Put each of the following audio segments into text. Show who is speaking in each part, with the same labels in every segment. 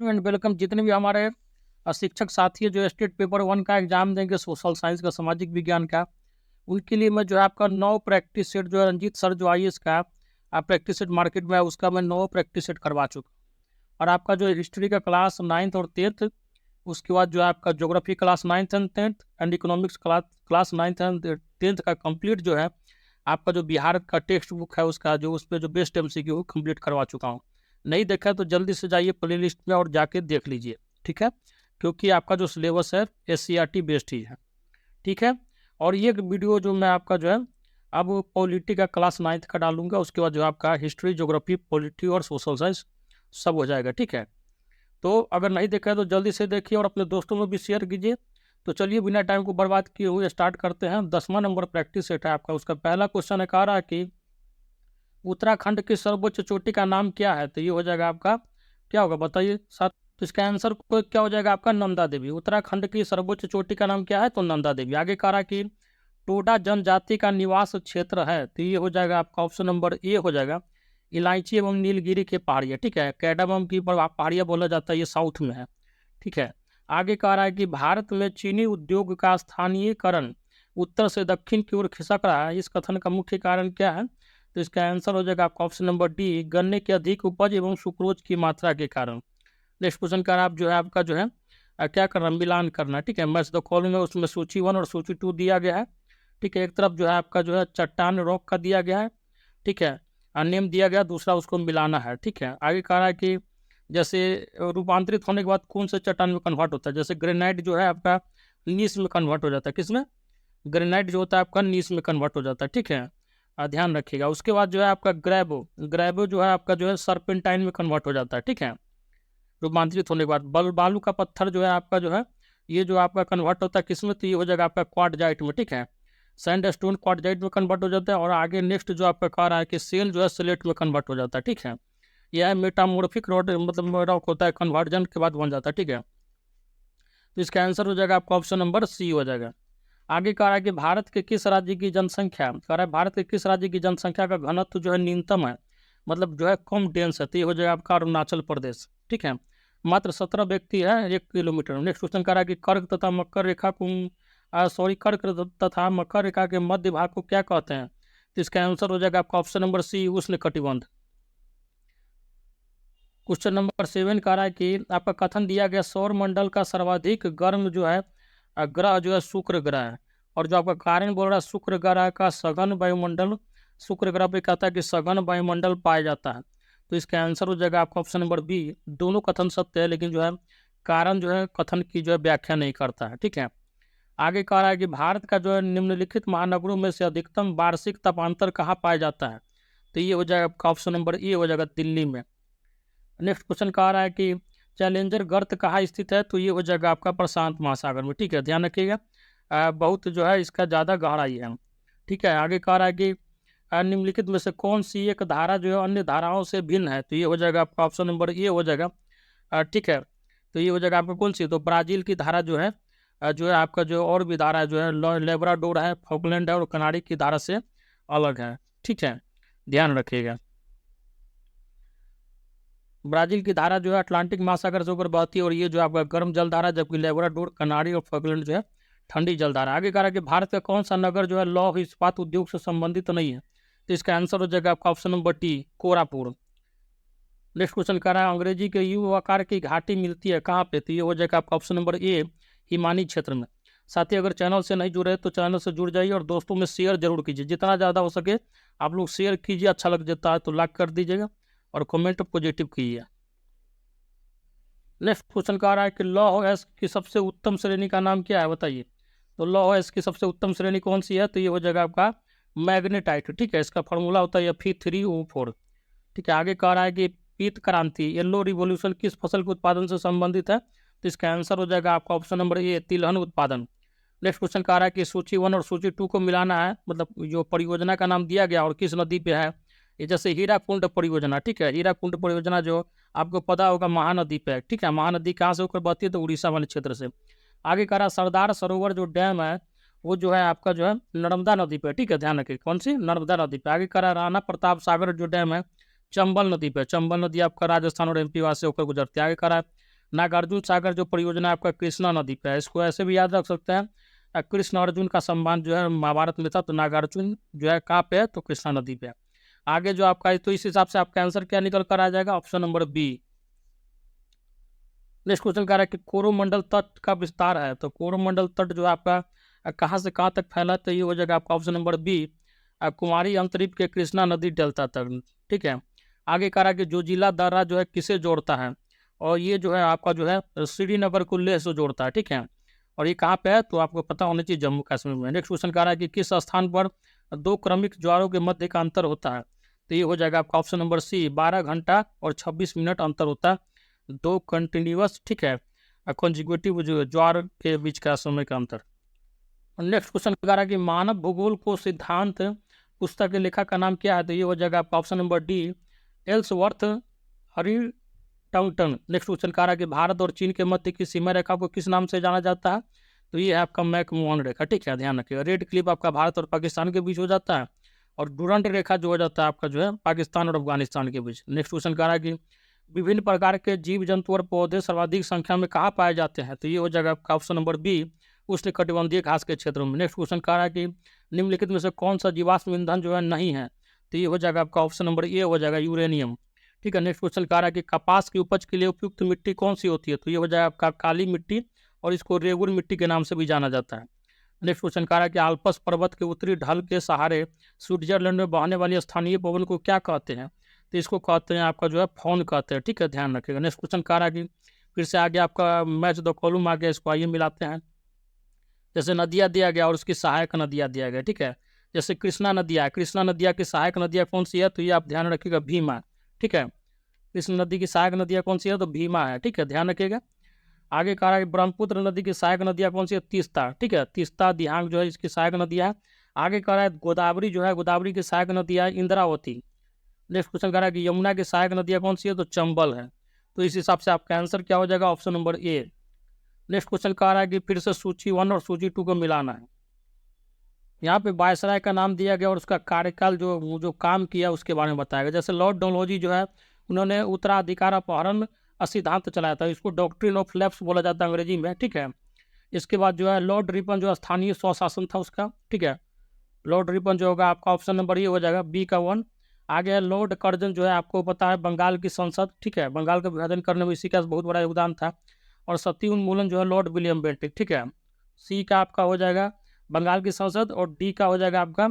Speaker 1: And welcome. जितने भी हमारे शिक्षक साथी है जो स्टेट पेपर 1 का एग्जाम देंगे, सोशल साइंस का, सामाजिक विज्ञान का, उनके लिए मैं जो है आपका 9 प्रैक्टिस सेट जो है रंजीत सर जो आईएएस का प्रैक्टिस सेट मार्केट में है, उसका मैं 9 प्रैक्टिस सेट करवा चुका। और आपका जो हिस्ट्री का क्लास 9th और 10th, उसके बाद जो है आपका geography class 9th and 10th and economics class 9th and 10th का कंप्लीट जो है आपका जो बिहार का टेक्स्ट बुक है उसका जो उस पर जो बेस्ट एमसीक्यू कंप्लीट करवा चुका हूँ। नहीं देखा है तो जल्दी से जाइए प्ले लिस्ट में और जाके देख लीजिए, ठीक है, क्योंकि आपका जो सिलेबस है SCRT बेस्ड ही है, ठीक है। और ये वीडियो जो मैं आपका जो है अब पॉलिटी का क्लास 9th का डालूंगा, उसके बाद जो आपका हिस्ट्री, ज्योग्राफी, पॉलिटी और सोशल साइंस सब हो जाएगा, ठीक है। तो अगर नहीं देखा है तो जल्दी से देखिए और अपने दोस्तों में भी शेयर कीजिए। तो चलिए बिना टाइम को बर्बाद किए हुए स्टार्ट करते हैं। 10वां नंबर प्रैक्टिस सेट है आपका। उसका पहला क्वेश्चन है, कह रहा है कि उत्तराखंड की सर्वोच्च चोटी का नाम क्या है। तो ये हो जाएगा आपका, क्या होगा बताइए साथ। तो इसका आंसर को क्या हो जाएगा आपका, नंदा देवी। उत्तराखंड की सर्वोच्च चोटी का नाम क्या है, तो नंदा देवी। आगे कह रहा है कि टोडा जनजाति का निवास क्षेत्र है। तो ये हो जाएगा आपका ऑप्शन नंबर ए हो जाएगा, इलायची एवं नीलगिरी के पहाड़ियाँ, ठीक है। कैडमम की पहाड़ियाँ बोला जाता है, ये साउथ में है, ठीक है। आगे कह रहा है कि भारत में चीनी उद्योग का स्थानीयकरण उत्तर से दक्षिण की ओर खिसक रहा है, इस कथन का मुख्य कारण क्या है। तो इसका आंसर हो जाएगा आपका ऑप्शन नंबर डी, गन्ने की अधिक उपज एवं सुक्रोज की मात्रा के कारण। नेक्स्ट क्वेश्चन का आप जो है आपका जो है क्या करना, मिलान करना, ठीक है। मैच द फॉलोइंग में उसमें सूची 1 और सूची 2 दिया गया है, ठीक है। एक तरफ जो है आपका जो है चट्टान रॉक का दिया गया है, ठीक है, नेम दिया गया, दूसरा उसको मिलाना है, ठीक है। आगे कह रहा है कि जैसे रूपांतरित होने के बाद कौन से चट्टान में कन्वर्ट होता है। जैसे ग्रेनाइट जो है आपका नीस में कन्वर्ट हो जाता है, किसमें, ग्रेनाइट जो होता है आपका नीस में कन्वर्ट हो जाता है, ठीक है, ध्यान रखिएगा। उसके बाद जो है आपका ग्रेबो जो है आपका जो है सर्पेंटाइन में कन्वर्ट हो जाता है, ठीक है, रूपांतरित होने के बाद। बालू का पत्थर जो है आपका जो है ये जो आपका कन्वर्ट होता है किसमें, तो ये हो जाएगा आपका क्वार्टजाइट में, ठीक है। सैंड स्टोन क्वार्टजाइट में कन्वर्ट हो जाता है। और आगे नेक्स्ट जो आपका कह रहा है कि सेल जो है स्लेट में कन्वर्ट हो जाता है, ठीक है। यह मेटामॉर्फिक रॉड मतलब रॉक होता है, कन्वर्जन के बाद बन जाता है, ठीक है। तो इसका आंसर हो जाएगा आपका ऑप्शन नंबर सी हो जाएगा। आगे कह रहा है कि भारत के किस राज्य की जनसंख्या, कह रहा है भारत के किस राज्य की जनसंख्या का घनत्व जो है न्यूनतम है, मतलब जो है कम डेंस है। तो ये हो जाएगा आपका अरुणाचल प्रदेश, ठीक है। मात्र 17 व्यक्ति है 1 किलोमीटर। नेक्स्ट क्वेश्चन कह रहा है कि कर्क तथा मकर रेखा को कर्क तथा मकर रेखा के मध्य भाग को क्या कहते हैं। तो इसका आंसर हो जाएगा आपका ऑप्शन नंबर सी, उष्ण कटिबंध। क्वेश्चन नंबर 7 कह रहा है कि आपका कथन दिया गया सौर मंडल का सर्वाधिक गर्म जो है ग्रह जो है शुक्र ग्रह है। और जो आपका कारण बोल रहा है शुक्र ग्रह का सघन वायुमंडल, शुक्र ग्रह पे कहता है कि सघन वायुमंडल पाया जाता है। तो इसका आंसर हो जाएगा आपका ऑप्शन नंबर बी। दोनों कथन सत्य है, लेकिन जो है कारण जो है कथन की जो है व्याख्या नहीं करता है, ठीक है। आगे कह रहा है कि भारत का जो है निम्नलिखित महानगरों में से अधिकतम वार्षिक तापांतर कहाँ पाया जाता है। तो ये हो जाएगा आपका ऑप्शन नंबर ए हो जाएगा, दिल्ली में। नेक्स्ट क्वेश्चन कह रहा है कि चैलेंजर गर्त कहाँ स्थित है। तो ये हो जाएगा आपका प्रशांत महासागर में, ठीक है, ध्यान रखिएगा। बहुत जो है इसका ज़्यादा गहराई है, ठीक है। आगे कह रहा है कि निम्नलिखित में से कौन सी एक धारा जो है अन्य धाराओं से भिन्न है। तो ये हो जाएगा आपका ऑप्शन नंबर ए हो जाएगा, ठीक है। तो ये हो जाएगा आपका कौन सी, तो ब्राज़ील की धारा जो है आपका जो और भी धारा जो है लेब्राडोर है, फॉकलैंड है और कनारी की धारा से अलग है, ठीक है, ध्यान रखिएगा। ब्राज़ील की धारा जो है अटलांटिक महासागर से होकर बहती है और ये जो आपका गर्म जल धारा, जबकि लेब्राडोर, कनारी और फॉकलैंड जो है ठंडी जल धारा। आगे कह रहा है कि भारत का कौन सा नगर जो है लौह इस्पात उद्योग से संबंधित नहीं है। तो इसका आंसर हो जाएगा आपका option number T, Koraput. Next question कह रहा है अंग्रेजी के यू आकार की घाटी मिलती है कहाँ पे। तो ये हो जाएगा आपका ऑप्शन नंबर ए, हिमानी क्षेत्र में। साथ ही अगर चैनल से नहीं जुड़े तो चैनल से जुड़ जाइए और दोस्तों में शेयर जरूर कीजिए, जितना ज़्यादा हो सके आप लोग शेयर कीजिए। अच्छा लग जाता है तो लाइक कर दीजिएगा और कमेंट पॉजिटिव कीजिए। नेक्स्ट क्वेश्चन कह रहा है कि लौह एस की सबसे उत्तम श्रेणी का नाम क्या है, बताइए। तो लौह एस की सबसे उत्तम श्रेणी कौन सी है। तो ये हो जाएगा आपका मैग्नेटाइट, ठीक है। इसका फॉर्मूला होता है Fe3O4, ठीक है। आगे कह रहा है कि पीत क्रांति, येलो रिवोल्यूशन किस फसल के उत्पादन से संबंधित है। तो इसका आंसर हो जाएगा आपका ऑप्शन नंबर ए, तिलहन उत्पादन। नेक्स्ट क्वेश्चन कह रहा है कि सूची 1 और सूची 2 को मिलाना है, मतलब जो परियोजना का नाम दिया गया और किस नदी पे है। ये जैसे हीराकुंड परियोजना, ठीक है, हीराकुंड परियोजना जो आपको पता होगा महानदी पे है, ठीक है। महानदी कहाँ से होकर बहती है, तो उड़ीसा वाले क्षेत्र से। आगे कह रहा है सरदार सरोवर जो डैम है वो जो है आपका जो है नर्मदा नदी पे, ठीक है, ध्यान रखिए, कौन सी, नर्मदा नदी पे। आगे कह रहा है राणा प्रताप सागर जो डैम है चंबल नदी पे, चंबल नदी आपका राजस्थान और MP वहाँ से होकर गुजरती है। आगे कह रहा है नागार्जुन सागर जो परियोजना आपका कृष्णा नदी पे है, इसको ऐसे भी याद रख सकते हैं, कृष्ण अर्जुन का संबंध जो है महाभारत में था, तो नागार्जुन जो है कहाँ पे है, तो कृष्णा नदी पे है। आगे जो आपका, तो इस हिसाब से आपका आंसर क्या निकल कर आ जाएगा, option number B. Next question कह रहा है कि कोरोमंडल तट का विस्तार है, तो कोरोमंडल तट जो है आपका कहाँ से कहाँ तक फैला, तो ये हो जाएगा आपका ऑप्शन नंबर बी, कुमारी अंतरीप के कृष्णा नदी डेल्टा तक। ठीक है, आगे कह रहा है कि जोजिला दर्रा जो है किसे जोड़ता है, और ये जो है आपका जो है श्रीनगर को लेह से जोड़ता है। ठीक है, और ये कहाँ पे है, तो आपको पता होना चाहिए जम्मू कश्मीर में। नेक्स्ट क्वेश्चन कह रहा है कि किस स्थान पर दो क्रमिक ज्वारों के मध्य का अंतर होता है, तो ये हो जाएगा आपका ऑप्शन नंबर सी, 12 घंटा और 26 मिनट अंतर होता है, दो कंटिन्यूअस, ठीक है, कॉन्जिक्यूटिव जो ज्वार के बीच का समय का अंतर। नेक्स्ट क्वेश्चन कह रहा है कि मानव भूगोल को सिद्धांत पुस्तक के लेखक का नाम क्या है, तो ये हो जाएगा आपका option number D, Ellsworth Huntington. Next question कह रहा है कि भारत और चीन के मध्य की सीमा रेखा को किस नाम से जाना जाता है, तो ये है आपका मैकमोहन रेखा। ठीक है, ध्यान रखिएगा। रेड क्लिप आपका भारत और पाकिस्तान के बीच हो जाता है, और डुरंट रेखा जो हो जाता है आपका जो है पाकिस्तान और अफगानिस्तान के बीच। नेक्स्ट क्वेश्चन कह रहा है कि विभिन्न प्रकार के जीव जंतु और पौधे सर्वाधिक संख्या में कहाँ पाए जाते हैं, तो ये हो जाएगा आपका ऑप्शन नंबर बी, उष्णकटिबंधीय घास के क्षेत्रों में। नेक्स्ट क्वेश्चन कह रहा है कि निम्नलिखित में से कौन सा जीवाश्म ईंधन जो है नहीं है, तो ये हो जाएगा आपका ऑप्शन नंबर ए हो जाएगा यूरेनियम। ठीक है, नेक्स्ट क्वेश्चन कह रहा है कि कपास की उपज के लिए उपयुक्त मिट्टी कौन सी होती है, तो ये हो जाएगा आपका काली मिट्टी, और इसको रेगुर मिट्टी के नाम से भी जाना जाता है। नेक्स्ट क्वेश्चन कह रहा है कि आल्प्स पर्वत के उत्तरी ढल के सहारे स्विट्जरलैंड में बहने वाली स्थानीय पवन को क्या कहते हैं, तो इसको कहते हैं आपका जो है फौन कहते हैं। ठीक है, ध्यान रखिएगा। नेक्स्ट क्वेश्चन कह रहा है कि फिर से आगे आपका मैच द कॉलम आ गया, इसको आइए मिलाते हैं। जैसे नदियाँ दिया गया और उसकी सहायक नदियाँ दिया गया। ठीक है, जैसे कृष्णा नदियाँ, कृष्णा नदियाँ की सहायक नदियाँ कौन सी है, तो ये आप ध्यान रखिएगा भीमा। ठीक है, कृष्ण नदी की सहायक नदियाँ कौन सी है, तो भीमा है। ठीक है, ध्यान रखिएगा। आगे कह रहा है ब्रह्मपुत्र नदी की सहायक नदियाँ कौन सी है, तीस्ता। ठीक है, तीस्ता दिहांग जो है इसकी सहायक नदियाँ है। आगे कह रहा है गोदावरी जो है, गोदावरी की सहायक नदियाँ इंद्रावती। नेक्स्ट क्वेश्चन कह रहा है कि यमुना की सहायक नदियाँ कौन सी है, तो चंबल है। तो इस हिसाब से आपका आंसर क्या हो जाएगा, option number A. Next question कह रहा है कि फिर से सूची 1 और सूची 2 को मिलाना है। यहाँ पे वायसराय का नाम दिया गया और उसका कार्यकाल जो जो काम किया उसके बारे में बताया गया। जैसे लॉर्ड डलहौजी जो है, उन्होंने उत्तराधिकार अपहरण सिद्धांत चलाया था, इसको डॉक्ट्रिन ऑफ लैप्स बोला जाता है अंग्रेजी में। ठीक है, इसके बाद जो है लॉर्ड रिपन जो स्थानीय स्वशासन था उसका। ठीक है, लॉर्ड रिपन जो होगा आपका ऑप्शन नंबर ये हो जाएगा बी का 1। आगे है लॉर्ड कर्जन जो है, आपको पता है बंगाल की संसद। ठीक है, बंगाल का विभाजन करने में इसी का बहुत बड़ा योगदान था। और सती उन्मूलन जो है लॉर्ड विलियम बेंटिक। ठीक है, सी का आपका हो जाएगा बंगाल की संसद, और डी का हो जाएगा आपका,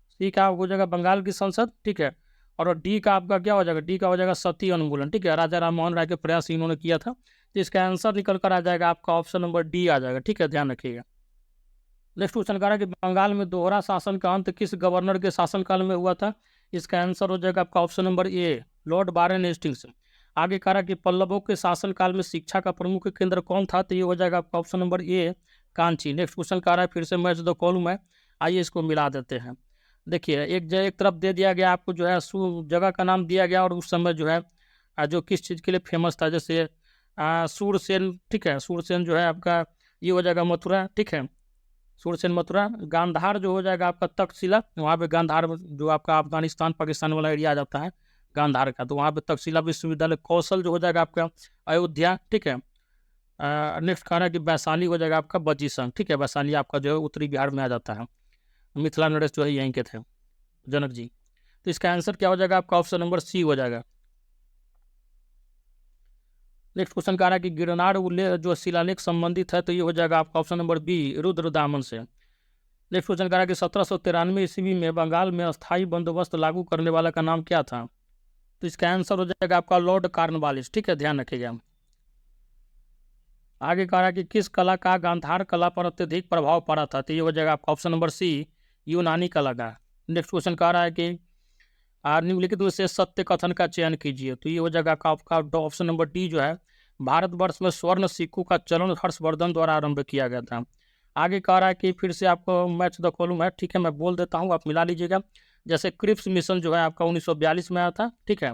Speaker 1: सी का हो जाएगा बंगाल की संसद। ठीक है, और डी का आपका क्या हो जाएगा, डी का हो जाएगा सती उन्मूलन। ठीक है, राजा राम मोहन राय के प्रयास इन्होंने किया था, तो इसका आंसर निकल कर आ जाएगा आपका ऑप्शन नंबर डी आ जाएगा। ठीक है, ध्यान रखिएगा। नेक्स्ट क्वेश्चन कह रहा है कि बंगाल में दोहरा शासन का अंत किस गवर्नर के शासनकाल में हुआ था, इसका आंसर हो जाएगा आपका ऑप्शन नंबर ए, लॉर्ड बारन हेस्टिंग्स। आगे कह रहा है कि पल्लवों के शासनकाल में शिक्षा का प्रमुख केंद्र कौन था, तो ये हो जाएगा आपका option number A, Kanchi. Next question कह रहा है फिर से मैच द कॉलम है, आइए इसको मिला देते हैं। देखिए एक तरफ दे दिया गया आपको जो है जगह का नाम दिया गया, और उस समय जो है जो किस चीज़ के लिए फेमस था, जैसे सूरसेन। ठीक है, सूरसेन जो है आपका ये हो जाएगा मथुरा। ठीक है, सूरसेन मथुरा। गांधार जो हो जाएगा आपका तक्षशिला, वहाँ पे गांधार जो आपका अफगानिस्तान पाकिस्तान वाला एरिया आ जाता है गांधार का, तो वहाँ पे तक्षशिला विश्वविद्यालय। कौशल जो हो जाएगा आपका अयोध्या। ठीक है, नेक्स्ट कह रहा है कि वैशाली हो जाएगा आपका बजी संघ। ठीक है, वैशाली आपका जो है उत्तरी बिहार में आ जाता है। मिथिला नरेश जो है यहीं के थे, जनक जी। तो इसका आंसर क्या हो जाएगा आपका ऑप्शन नंबर सी हो जाएगा। नेक्स्ट क्वेश्चन कह रहा है कि गिरनार उल्लेख जो शिलालेख संबंधित है, तो ये हो जाएगा आपका ऑप्शन नंबर बी, रुद्रदामन से। नेक्स्ट क्वेश्चन कह रहा है कि 1793 ईस्वी में बंगाल में अस्थायी बंदोबस्त लागू करने वाला का नाम क्या था, तो इसका आंसर हो जाएगा आपका लॉर्ड कार्नवालिस। ठीक है, ध्यान रखिएगा। आगे कह रहा है कि किस कला का गांधार कला पर अत्यधिक प्रभाव पड़ा था, तो ये हो जाएगा आपका ऑप्शन नंबर सी, यूनानी कला का। नेक्स्ट क्वेश्चन कह रहा है कि निम्नलिखित में से सत्य कथन का चयन कीजिए, तो ये हो जाएगा आपका ऑप्शन नंबर डी जो है, भारतवर्ष में स्वर्ण सिक्कों का चलन हर्षवर्धन द्वारा आरंभ किया गया था। आगे कह रहा है कि फिर से आपको मैच द कॉलम है। ठीक है, मैं बोल देता हूँ, आप मिला लीजिएगा। जैसे क्रिप्स मिशन जो है आपका 1942 में आया था। ठीक है,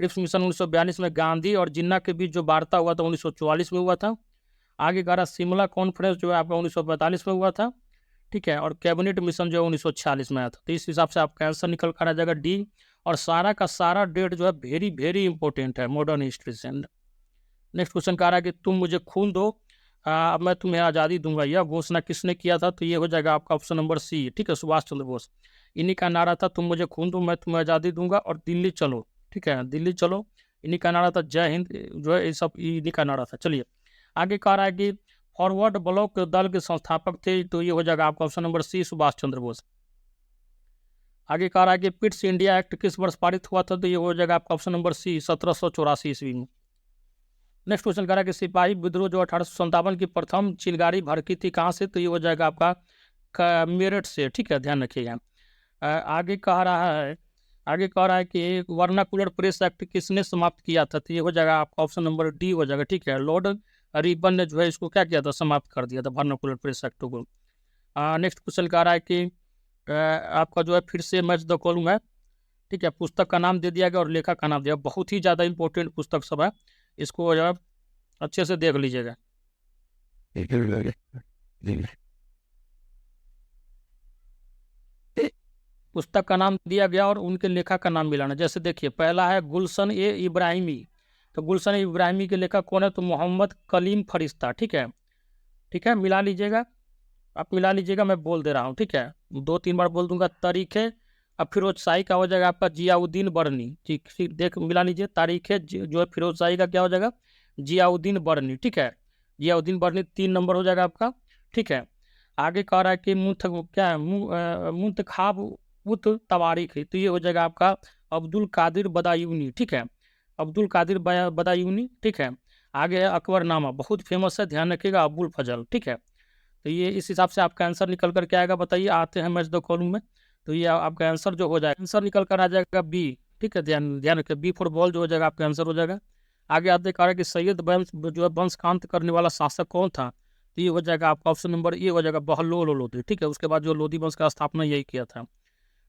Speaker 1: क्रिप्स मिशन 1942 में गांधी और जिन्ना के बीच जो वार्ता हुआ था 1944 में हुआ था। आगे कह रहा शिमला कॉन्फ्रेंस जो है आपका 1945 में हुआ था। ठीक है, और कैबिनेट मिशन जो है 1946 में आया था। तो इस हिसाब से आपका आंसर निकल कर आ जाएगा डी। और सारा का सारा डेट जो है वेरी वेरी इंपॉर्टेंट है मॉडर्न हिस्ट्री से। नेक्स्ट क्वेश्चन कह रहा है कि तुम मुझे खून दो, अब मैं तुम्हें आज़ादी दूंगा। यह घोषणा किसने किया था? तो ये हो जाएगा आपका ऑप्शन नंबर सी, ठीक है, सुभाष चंद्र बोस। इन्हीं का नारा था, तुम मुझे खून दो मैं तुम्हें आज़ादी दूंगा, और दिल्ली चलो, ठीक है, दिल्ली चलो, इन्हीं का नारा था। जय हिंद जो है ये सब इन्हीं का नारा था। चलिए आगे कह रहा है कि फॉरवर्ड ब्लॉक दल के संस्थापक थे, तो ये हो जाएगा आपका ऑप्शन नंबर सी, सुभाष चंद्र बोस। आगे कह रहा है कि पिट्स इंडिया एक्ट किस वर्ष पारित हुआ था? तो ये हो जाएगा आपका ऑप्शन नंबर सी, 1784 ईस्वी में। नेक्स्ट क्वेश्चन कह रहा है कि सिपाही विद्रोह जो 1857 की प्रथम चिंगारी भड़की थी कहाँ से? तो ये हो जाएगा आपका मेरठ से, ठीक है, ध्यान रखिएगा। आगे कह रहा है कि वर्नाकुलर प्रेस एक्ट किसने समाप्त किया था? तो ये हो जाएगा आपका ऑप्शन नंबर डी हो जाएगा, ठीक है, लॉर्ड रिबन ने जो है इसको क्या किया था? समाप्त कर दिया था वर्नाकुलर प्रेस एक्ट को। नेक्स्ट क्वेश्चन कह रहा है कि आपका जो है फिर से मैच द कॉलम है, ठीक है, पुस्तक का नाम दे दिया गया और लेखक का नाम दिया। बहुत ही ज़्यादा इंपॉर्टेंट पुस्तक सब है, इसको जो है अच्छे से देख लीजिएगा। पुस्तक का नाम दिया गया और उनके लेखक का नाम मिलाना। जैसे देखिए पहला है गुलशन ए इब्राहिमी, तो गुलशन ए इब्राहिमी के लेखक कौन है? तो मोहम्मद कलीम फरिश्ता, ठीक है, ठीक है, मिला लीजिएगा, आप मिला लीजिएगा, मैं बोल दे रहा हूँ, ठीक है, 2-3 बार बोल दूंगा। तारीख़ अब फिरोज शाही का हो जाएगा आपका जियाउद्दीन बरनी, ठीक, देख मिला लीजिए। तारीख़ जो है फिरोज शाही का क्या हो जाएगा? जियाउद्दीन बरनी, ठीक है, जियाउद्दीन बरनी 3 नंबर हो जाएगा आपका, ठीक है। आगे कह रहा है कि मुंतखाब उत तवारीख, तो ये हो जाएगा आपका अब्दुल कादिर बदायूनी, ठीक है, अब्दुल कादिर बदायूनी, ठीक है। आगे है अकबरनामा, बहुत फेमस है, ध्यान रखिएगा, अबुल फजल, ठीक है। तो ये इस हिसाब से आपका आंसर निकल कर के आएगा। बताइए, आते हैं मैच द कॉलम में, तो ये आपका आंसर जो हो जाएगा, आंसर निकल कर आ जाएगा बी, ठीक है, ध्यान ध्यान रखिए, बी फॉर बॉल जो हो जाएगा आपका आंसर हो जाएगा। आगे आते कह रहा है कि सैयद वंश जो है वंश का अंत करने वाला शासक कौन था? तो ये हो जाएगा आपका ऑप्शन नंबर ए हो जाएगा बहलोल लोधी, ठीक है, उसके बाद जो लोधी वंश का स्थापना यही किया था।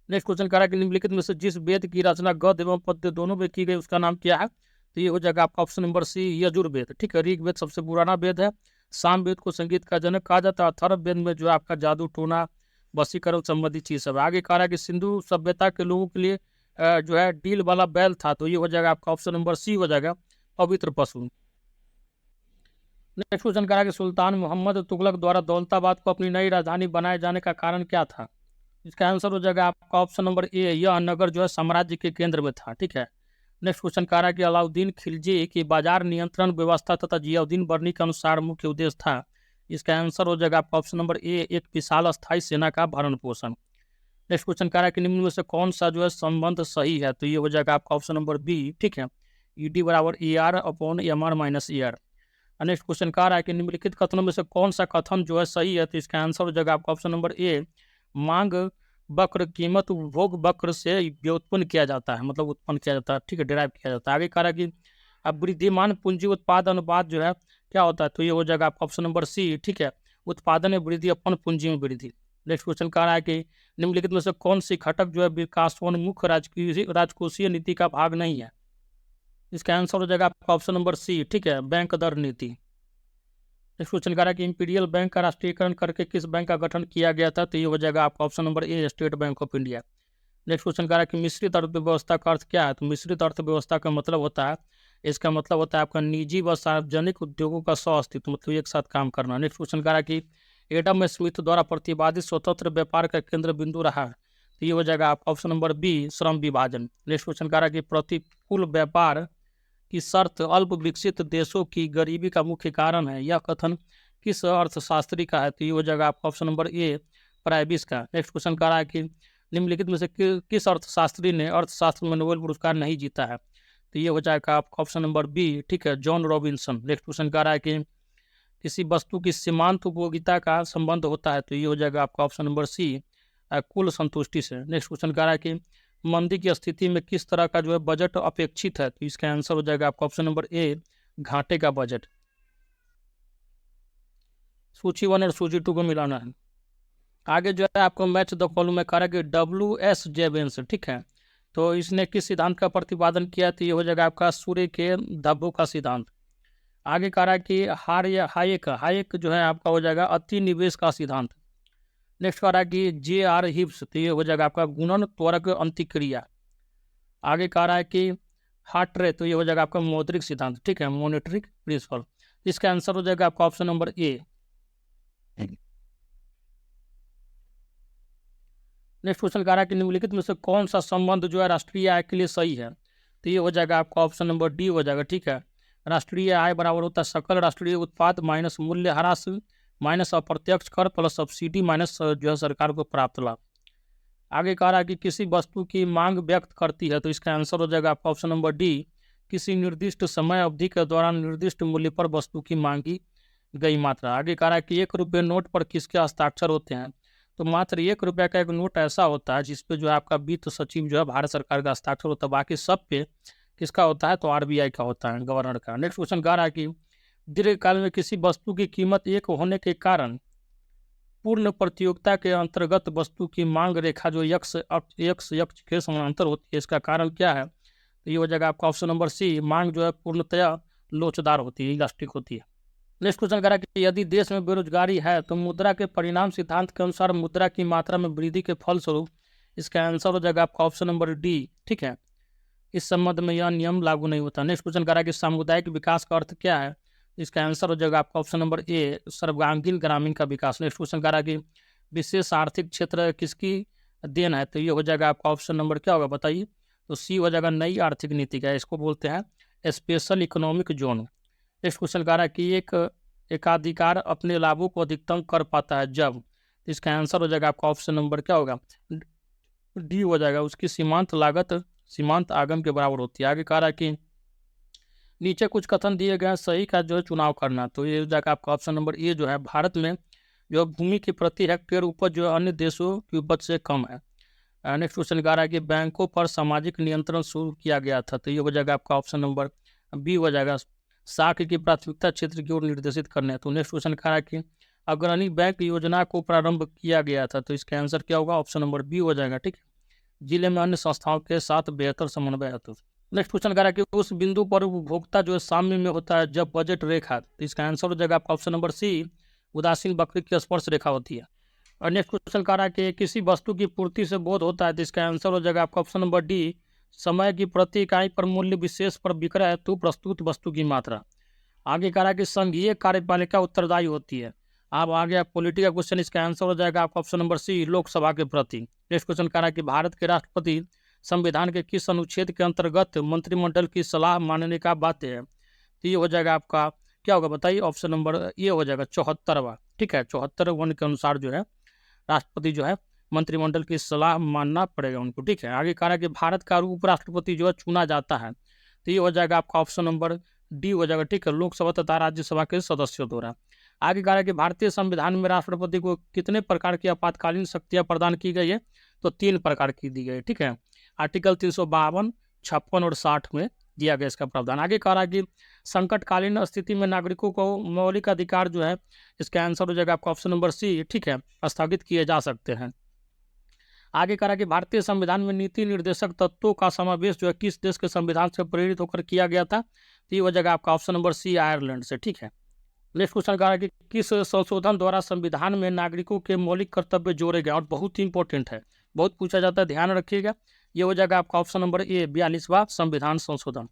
Speaker 1: नेक्स्ट क्वेश्चन कह रहा है कि निम्नलिखित में से जिस वेद की रचना गद्य एवं पद्य दोनों में की गई उसका नाम क्या है? तो ये हो जाएगा आपका ऑप्शन नंबर सी, यजुर्वेद, ठीक है। ऋग्वेद सबसे पुराना वेद है, सामवेद को संगीत का जनक कहा जाता है, अथर्ववेद में जो है आपका जादू टोना वशीकरण संबंधी चीज सब है। आगे कह रहा है कि सिंधु सभ्यता के लोगों के लिए जो है डील वाला बैल था, तो ये हो जाएगा आपका ऑप्शन नंबर सी हो जाएगा पवित्र पशु। नेक्स्ट क्वेश्चन कह रहा है कि सुल्तान मोहम्मद तुगलक द्वारा दौलताबाद को अपनी नई राजधानी बनाए जाने का कारण क्या था? इसका आंसर हो जाएगा आपका ऑप्शन नंबर ए, यह नगर जो है साम्राज्य के केंद्र में था, ठीक है। नेक्स्ट क्वेश्चन कह रहा है कि अलाउद्दीन खिलजी की बाजार नियंत्रण व्यवस्था तथा जियाउद्दीन बर्नी के अनुसार मुख्य उद्देश्य था। इसका आंसर हो जाएगा आपका ऑप्शन नंबर ए, एक विशाल अस्थायी सेना का भरण पोषण। नेक्स्ट क्वेश्चन कह रहा है कि निम्न में से कौन सा जो है संबंध सही है? तो ये हो जाएगा आपका ऑप्शन नंबर बी, ठीक है, ईडी बराबर A R upon M R minus A R. Next question कह रहा है कि निम्नलिखित कथनों में से कौन सा कथन जो है सही है? तो इसका आंसर हो जाएगा आपका ऑप्शन नंबर ए, मांग वक्र कीमत उपभोग वक्र से व्युत्पन्न किया जाता है, मतलब उत्पन्न किया जाता है, ठीक है, डिराइव किया जाता है। आगे कह रहा है कि अब वृद्धिमान पूंजी उत्पाद अनुपात जो है क्या होता है? तो ये हो जाएगा आपका ऑप्शन नंबर सी, ठीक है, उत्पादन में वृद्धि अपन पूंजी में वृद्धि। नेक्स्ट क्वेश्चन कह रहा है कि निम्नलिखित में से कौन सी घटक जो है विकासोन्मुख राजकोषीय नीति का भाग नहीं है? इसका आंसर हो जाएगा आपका ऑप्शन नंबर सी, ठीक है, बैंक दर नीति। नेक्स्ट क्वेश्चन कह रहा है कि इंपीरियल बैंक का राष्ट्रीयकरण करके किस बैंक का गठन किया गया था? तो ये हो जाएगा आपका option number A, state bank of India. Next question कह रहा है कि मिश्रित अर्थव्यवस्था का अर्थ क्या है? तो मिश्रित अर्थव्यवस्था का मतलब होता है, इसका मतलब होता है आपका निजी व सार्वजनिक उद्योगों का सह अस्तित्व, मतलब एक साथ काम करना। नेक्स्ट क्वेश्चन कह रहा है कि एडम स्मिथ द्वारा प्रतिपादित स्वतंत्र व्यापार का केंद्र बिंदु रहा है। तो ये हो जाएगा आपका ऑप्शन नंबर बी, श्रम विभाजन। नेक्स्ट क्वेश्चन कह रहा है कि प्रतिकूल व्यापार की शर्त अल्प विकसित देशों की गरीबी का मुख्य कारण है, यह कथन किस अर्थशास्त्री का है? तो ये हो जाएगा आपका ऑप्शन नंबर ए, प्राइबिस का। नेक्स्ट क्वेश्चन कह रहा है कि निम्नलिखित में से किस अर्थशास्त्री ने अर्थशास्त्र में नोबेल पुरस्कार नहीं जीता है? तो ये हो जाएगा आपका ऑप्शन नंबर बी, ठीक है, जॉन रॉबिन्सन। नेक्स्ट क्वेश्चन कह रहा है कि किसी वस्तु की सीमांत उपयोगिता का संबंध होता है, तो ये हो जाएगा आपका ऑप्शन नंबर सी, कुल संतुष्टि से। नेक्स्ट क्वेश्चन कह रहा है कि मंदी की स्थिति में किस तरह का जो है बजट अपेक्षित है? तो इसका आंसर हो जाएगा आपका ऑप्शन नंबर ए, घाटे का बजट। सूची 1 और सूची 2 को मिलाना है। आगे जो है आपको मैच द कॉलम में कह रहा है कि WS जेवेंस, ठीक है, तो इसने किस सिद्धांत का प्रतिपादन किया? तो ये हो जाएगा आपका सूर्य के धब्बों का सिद्धांत। आगे कह रहा है कि हायेक जो है आपका हो जाएगा अति निवेश का सिद्धांत। नेक्स्ट कह रहा है कि JR हिब्स, तो ये हो जाएगा आपका गुणन त्वरक अंतिक्रिया। आगे कह रहा है कि हार्ट्रे, तो ये हो जाएगा आपका मौद्रिक सिद्धांत, ठीक है, मॉनेटरी प्रिंसिपल। इसका आंसर हो जाएगा आपका option number A. Next question कह रहा है कि निम्नलिखित में से कौन सा संबंध जो है राष्ट्रीय आय के लिए सही है, तो ये हो जाएगा आपका ऑप्शन नंबर डी हो जाएगा, ठीक है। राष्ट्रीय आय बराबर होता है सकल राष्ट्रीय उत्पाद माइनस मूल्य ह्रास माइनस अप्रत्यक्ष कर प्लस सब्सिडी माइनस जो है सरकार को प्राप्त लाभ। आगे कह रहा है कि किसी वस्तु की मांग व्यक्त करती है, तो इसका आंसर हो जाएगा आपका ऑप्शन नंबर डी, किसी निर्दिष्ट समय अवधि के दौरान निर्दिष्ट मूल्य पर वस्तु की मांगी गई मात्रा। आगे कह रहा है कि 1 रुपये नोट पर किसके हस्ताक्षर होते हैं, तो मात्र 1 रुपये का एक नोट ऐसा होता है जिसपे जो है आपका वित्त सचिव जो है भारत सरकार का हस्ताक्षर होता है, बाकी सब पे किसका होता है, तो आरबीआई का होता है, गवर्नर का। नेक्स्ट क्वेश्चन कह रहा है कि दीर्घकाल में किसी वस्तु की कीमत एक होने के कारण पूर्ण प्रतियोगिता के अंतर्गत वस्तु की मांग रेखा जो यक्ष यक्ष के समानांतर होती है, इसका कारण क्या है, तो ये हो जाएगा आपका ऑप्शन नंबर सी, मांग जो है पूर्णतया लोचदार होती है, इलास्टिक होती है। नेक्स्ट क्वेश्चन कह रहा है कि यदि देश में बेरोजगारी है तो मुद्रा के परिणाम सिद्धांत के अनुसार मुद्रा की मात्रा में वृद्धि के फलस्वरूप इसका आंसर हो जाएगा आपका ऑप्शन नंबर डी, ठीक है। इस संबंध में यह नियम लागू नहीं होता। नेक्स्ट क्वेश्चन कह रहा है कि सामुदायिक विकास का अर्थ क्या है, इसका आंसर हो जाएगा आपका ऑप्शन नंबर ए, सर्वांगीण ग्रामीण का विकास। नेक्स्ट क्वेश्चन कह रहा है कि विशेष आर्थिक क्षेत्र किसकी देन है, तो ये हो जाएगा आपका ऑप्शन नंबर क्या होगा बताइए, तो सी हो जाएगा नई आर्थिक नीति का, इसको बोलते हैं special economic zone. Next question कह रहा है कि एक एकाधिकार अपने लाभों को अधिकतम कर पाता है जब, तो इसका आंसर हो जाएगा आपका ऑप्शन नंबर क्या होगा, डी हो जाएगा, उसकी सीमांत लागत सीमांत आगम के बराबर होती है। आगे कह रहा है कि नीचे कुछ कथन दिए गए हैं, सही का जो है चुनाव करना, तो ये हो जाएगा आपका ऑप्शन नंबर ए जो है, भारत में जो भूमि की प्रति हेक्टेयर उपज जो है अन्य देशों की उपज से कम है। नेक्स्ट क्वेश्चन कह रहा है कि बैंकों पर सामाजिक नियंत्रण शुरू किया गया था, तो ये हो जाएगा आपका ऑप्शन नंबर बी हो जाएगा, साख की प्राथमिकता क्षेत्र की ओर निर्देशित करने। तो नेक्स्ट क्वेश्चन कह रहा है कि अग्रणी बैंक योजना को प्रारंभ किया गया था, तो इसका आंसर क्या होगा, ऑप्शन नंबर बी हो जाएगा, ठीक है। जिले में अन्य संस्थाओं के साथ बेहतर समन्वय हेतु। नेक्स्ट क्वेश्चन कह रहा है कि उस बिंदु पर उपभोक्ता जो है साम्य में होता है जब बजट रेखा, तो इसका आंसर हो जाएगा आपका ऑप्शन नंबर सी, उदासीन वक्र की स्पर्श रेखा होती है। और नेक्स्ट क्वेश्चन कह रहा है कि किसी वस्तु की पूर्ति से बोध होता है, तो इसका आंसर हो जाएगा आपका ऑप्शन नंबर डी, समय की प्रति इकाई पर मूल्य विशेष पर विक्रय हेतु प्रस्तुत वस्तु की मात्रा। आगे कह रहा है कि संघीय कार्यपालिका उत्तरदायी होती है। अब आ गया पॉलिटी का क्वेश्चन, इसका आंसर हो जाएगा आपका ऑप्शन नंबर सी, लोकसभा के प्रति। नेक्स्ट क्वेश्चन कह रहा है कि भारत के राष्ट्रपति संविधान के किस अनुच्छेद के अंतर्गत मंत्रिमंडल की सलाह मानने का बाध्य है, तो ये हो जाएगा आपका क्या होगा बताइए, ऑप्शन नंबर ये हो जाएगा 74वां, ठीक है। 74 के अनुसार जो है राष्ट्रपति जो है मंत्रिमंडल की सलाह मानना पड़ेगा उनको, ठीक है। आगे कह रहा है कि भारत का उपराष्ट्रपति जो है चुना जाता है, तो ये हो जाएगा आपका ऑप्शन नंबर डी हो जाएगा, ठीक है, लोकसभा तथा राज्यसभा के सदस्यों द्वारा। आगे कह रहा है कि भारतीय संविधान में राष्ट्रपति को कितने प्रकार की आपातकालीन शक्तियां प्रदान की गई है, तो 3 प्रकार की दी गई, ठीक है। आर्टिकल 352, 56 और 60 में दिया गया इसका प्रावधान। आगे कह रहा है कि संकटकालीन स्थिति में नागरिकों को मौलिक अधिकार जो है, इसका आंसर हो जाएगा आपका ऑप्शन नंबर सी, ठीक है, स्थगित किए जा सकते हैं। आगे कह रहा है कि भारतीय संविधान में नीति निर्देशक तत्वों का समावेश जो है किस देश के संविधान से प्रेरित होकर किया गया था, तो ये हो जाएगा आपका ऑप्शन नंबर सी, आयरलैंड से, ठीक है। नेक्स्ट क्वेश्चन कह रहा है कि किस संशोधन द्वारा संविधान में नागरिकों के मौलिक कर्तव्य जोड़े गए, और बहुत ही इंपॉर्टेंट है, बहुत पूछा जाता है, ध्यान रखिएगा। ये हो जाएगा आपका ऑप्शन नंबर ए, 42वां संविधान संशोधन।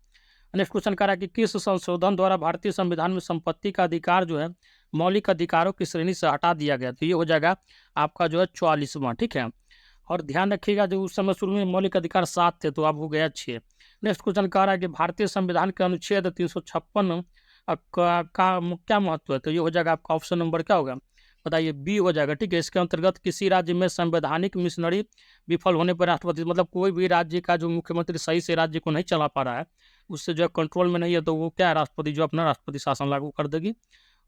Speaker 1: नेक्स्ट क्वेश्चन कह रहा है कि किस संशोधन द्वारा भारतीय संविधान में संपत्ति का अधिकार जो है मौलिक अधिकारों की श्रेणी से हटा दिया गया, तो ये हो जाएगा आपका जो है 44वां, ठीक है। और ध्यान रखिएगा जो उस समय शुरू में मौलिक अधिकार 7 थे, तो अब हो गया 6। नेक्स्ट क्वेश्चन कह रहा है कि भारतीय संविधान के अनुच्छेद 356 का क्या महत्व है, तो ये हो जाएगा आपका ऑप्शन नंबर क्या होगा बताइए, बी हो जाएगा, ठीक है। इसके अंतर्गत किसी राज्य में संवैधानिक मिशनरी विफल होने पर राष्ट्रपति, मतलब कोई भी राज्य का जो मुख्यमंत्री सही से राज्य को नहीं चला पा रहा है, उससे जो है कंट्रोल में नहीं है, तो वो क्या है, राष्ट्रपति जो अपना राष्ट्रपति शासन लागू कर देगी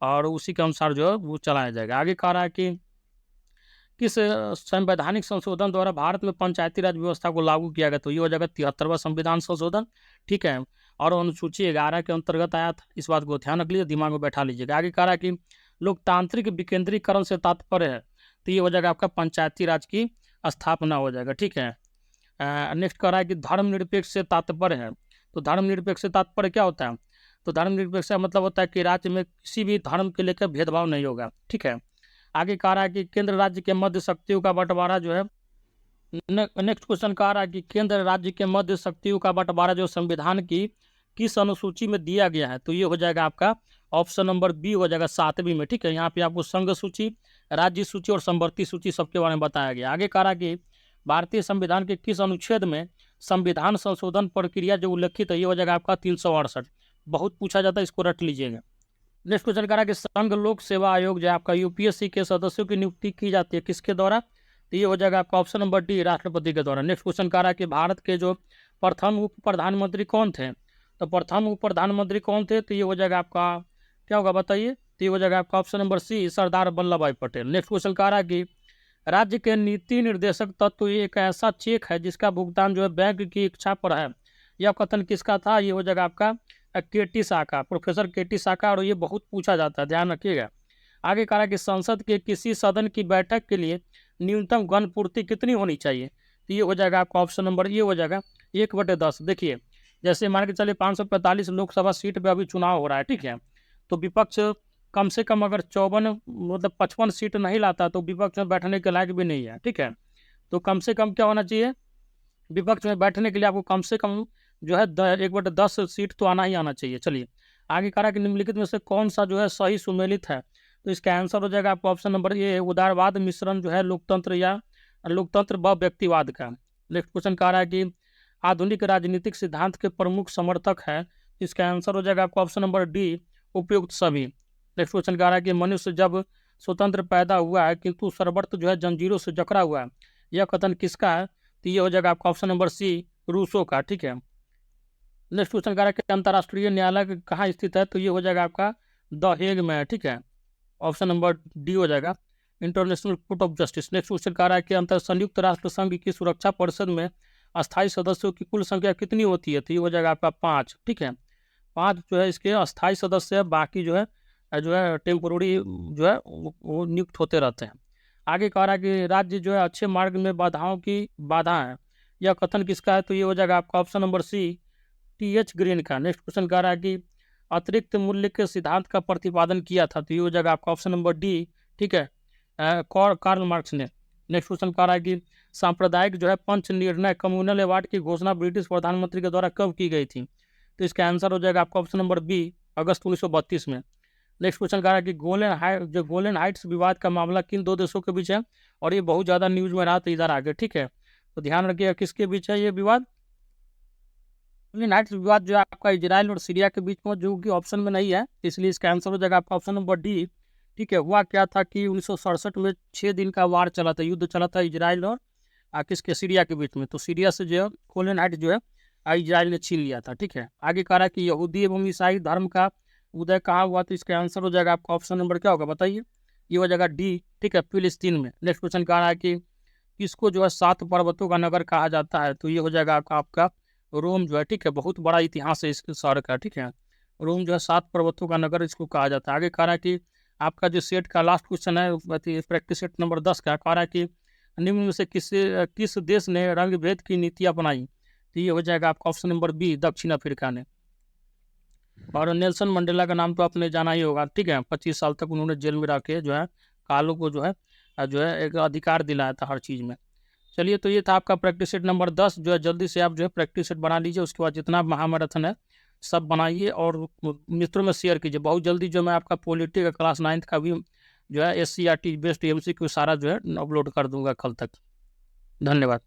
Speaker 1: और उसी के अनुसार जो है वो चलाया जाएगा। आगे कह रहा है कि किस संवैधानिक संशोधन द्वारा भारत में पंचायती राज व्यवस्था को लागू किया गया, तो ये हो जाएगा 73वां संविधान संशोधन, ठीक है। और अनुसूची 11 के अंतर्गत आया था, इस बात को ध्यान रख लीजिए, दिमाग में बैठा लीजिएगा। आगे कह रहा है कि लोकतांत्रिक विकेंद्रीकरण से तात्पर्य है, तो ये हो जाएगा आपका पंचायती राज की स्थापना हो जाएगा, ठीक है। नेक्स्ट कह रहा है कि धर्मनिरपेक्ष से तात्पर्य है, तो धर्मनिरपेक्ष से तात्पर्य क्या होता है, तो धर्मनिरपेक्ष का मतलब होता है कि राज्य में किसी भी धर्म के लेकर भेदभाव नहीं होगा, ठीक है। आगे कह रहा है कि केंद्र राज्य के मध्य शक्तियों का बंटवारा जो है नेक्स्ट क्वेश्चन का आ रहा है कि केंद्र राज्य के मध्य शक्तियों का बंटवारा जो संविधान की किस अनुसूची में दिया गया है, तो ये हो जाएगा आपका ऑप्शन नंबर बी हो जाएगा 7वीं में। ठीक है, यहाँ पे आपको संघ सूची, राज्य सूची और समवर्ती सूची सबके बारे में बताया गया। आगे कह रहा कि भारतीय संविधान के किस अनुच्छेद में संविधान संशोधन प्रक्रिया जो उल्लेखित है, ये हो जाएगा आपका 368। बहुत पूछा जाता है, इसको रट लीजिएगा। नेक्स्ट क्वेश्चन कह रहा है कि संघ लोक सेवा आयोग जो आपका यूपीएससी के सदस्यों की नियुक्ति की जाती है किसके द्वारा, तो ये हो जाएगा आपका ऑप्शन नंबर डी राष्ट्रपति के द्वारा। नेक्स्ट क्वेश्चन कह रहा है कि भारत के जो प्रथम उप प्रधानमंत्री कौन थे, तो प्रथम उप प्रधानमंत्री कौन थे, तो ये हो जाएगा आपका क्या होगा बताइए, तो ये हो जाएगा आपका ऑप्शन नंबर सी सरदार वल्लभ भाई पटेल। नेक्स्ट क्वेश्चन कह रहा है कि राज्य के नीति निर्देशक तत्व ये एक ऐसा चेक है जिसका भुगतान जो है बैंक की इच्छा पर है, यह कथन किसका था, ये हो जाएगा आपका केटी साका, प्रोफेसर केटी साका, और ये बहुत पूछा जाता है, ध्यान रखिएगा। आगे कहा कि संसद के किसी सदन की बैठक के लिए न्यूनतम घन पूर्ति कितनी होनी चाहिए, तो ये हो जाएगा आपका ऑप्शन नंबर ये हो जाएगा 1/10। देखिए जैसे मान के चलिए 545 लोकसभा सीट पे अभी चुनाव हो रहा है, ठीक है, तो विपक्ष कम से कम अगर 54 मतलब 55 सीट नहीं लाता तो विपक्ष में बैठने के लायक भी नहीं है। ठीक है, तो कम से कम क्या होना चाहिए, विपक्ष में बैठने के लिए आपको कम से कम जो है 1/10 सीट तो आना ही आना चाहिए। चलिए आगे कह रहा है कि निम्नलिखित में से कौन सा जो है सही सुमेलित है, तो इसका आंसर हो जाएगा आपको ऑप्शन नंबर ये उदारवाद मिश्रण जो है लोकतंत्र या लोकतंत्र व व्यक्तिवाद का। नेक्स्ट क्वेश्चन कह रहा है कि आधुनिक राजनीतिक सिद्धांत के प्रमुख समर्थक है, इसका आंसर हो जाएगा आपको ऑप्शन नंबर डी उपयुक्त सभी। नेक्स्ट क्वेश्चन कह रहा है कि मनुष्य जब स्वतंत्र पैदा हुआ है किंतु सर्वत्र जो है जंजीरों से जकड़ा हुआ है, यह कथन किसका है, तो ये हो जाएगा आपका ऑप्शन नंबर सी रूसो का। ठीक है, नेक्स्ट क्वेश्चन कह रहा है कि अंतर्राष्ट्रीय न्यायालय कहाँ स्थित है, तो ये हो जाएगा आपका द हेग में। ठीक है, ऑप्शन नंबर डी हो जाएगा international court of justice. Next question कह रहा है कि अंतर संयुक्त राष्ट्र संघ की सुरक्षा परिषद में अस्थायी सदस्यों की कुल संख्या कितनी होती है, तो ये हो जाएगा आपका 5। ठीक है, 5 जो है इसके अस्थायी सदस्य है, बाकी जो है टेम्पोररी जो है वो नियुक्त होते रहते हैं। आगे कह रहा है कि राज्य जो है अच्छे मार्ग में बाधाओं की बाधा है, यह कथन किसका है, तो ये हो जाएगा आपका option number C TH green का। नेक्स्ट क्वेश्चन कह रहा है कि अतिरिक्त मूल्य के सिद्धांत का प्रतिपादन किया था, तो ये हो जाएगा आपका ऑप्शन नंबर डी। ठीक है, कार्ल मार्क्स ने। नेक्स्ट क्वेश्चन कह रहा है कि सांप्रदायिक जो है पंच निर्णय कम्युनल अवार्ड की घोषणा ब्रिटिश प्रधानमंत्री के द्वारा कब की गई थी, तो इसका आंसर हो जाएगा आपका ऑप्शन नंबर बी अगस्त 1932 में। नेक्स्ट क्वेश्चन कह रहा है कि गोलन हाइट्स विवाद का मामला किन दो देशों के बीच है, और ये बहुत ज़्यादा न्यूज में रहा, तो इधर आगे। ठीक है, तो ध्यान रखिएगा किसके बीच है ये विवाद, गोलन हाइट्स विवाद जो है आपका इजराइल और सीरिया के बीच में, जो कि ऑप्शन में नहीं है, इसलिए इसका आंसर हो जाएगा आपका ऑप्शन नंबर डी। ठीक है, हुआ क्या था कि 1967 में 6 दिन का वार चला था, युद्ध चला था इजराइल और किसके सीरिया के बीच में, तो सीरिया से जो है गोलन हाइट्स जो है इजराइल ने छीन लिया था। ठीक है, आगे कह रहा है कि यहूदी एवं ईसाई धर्म का उदय कहाँ हुआ, तो इसका आंसर हो जाएगा आपका ऑप्शन नंबर क्या होगा बताइए, ये हो जाएगा डी। ठीक है, फिलिस्तीन में। नेक्स्ट क्वेश्चन कह रहा है कि किसको जो है 7 पर्वतों का नगर कहा जाता है, तो ये हो जाएगा आपका रोम जो है। ठीक है, बहुत बड़ा इतिहास है इस शहर का। ठीक है, रोम जो है 7 पर्वतों का नगर इसको कहा जाता है। आगे कह रहा है कि आपका जो सेट का लास्ट क्वेश्चन है प्रैक्टिस सेट नंबर 10 का, कह रहा है कि निम्न में से किस देश ने रंग भेद की नीति अपनाई, तो ये हो जाएगा आपका ऑप्शन नंबर बी दक्षिण अफ्रीका ने। और नेल्सन मंडेला का नाम तो आपने जाना ही होगा। ठीक है, 25 साल तक उन्होंने जेल में रह के जो है कालों को जो है एक अधिकार दिलाया था हर चीज़ में। चलिए, तो ये था आपका प्रैक्टिस सेट नंबर 10, जो है जल्दी से आप जो है प्रैक्टिस सेट बना लीजिए, उसके बाद जितना महामैराथन है सब बनाइए और मित्रों में शेयर कीजिए। बहुत जल्दी जो मैं आपका पॉलिटी का क्लास 9th का भी जो है SCRT बेस्ड MCQ सारा जो है अपलोड कर दूंगा कल तक। धन्यवाद।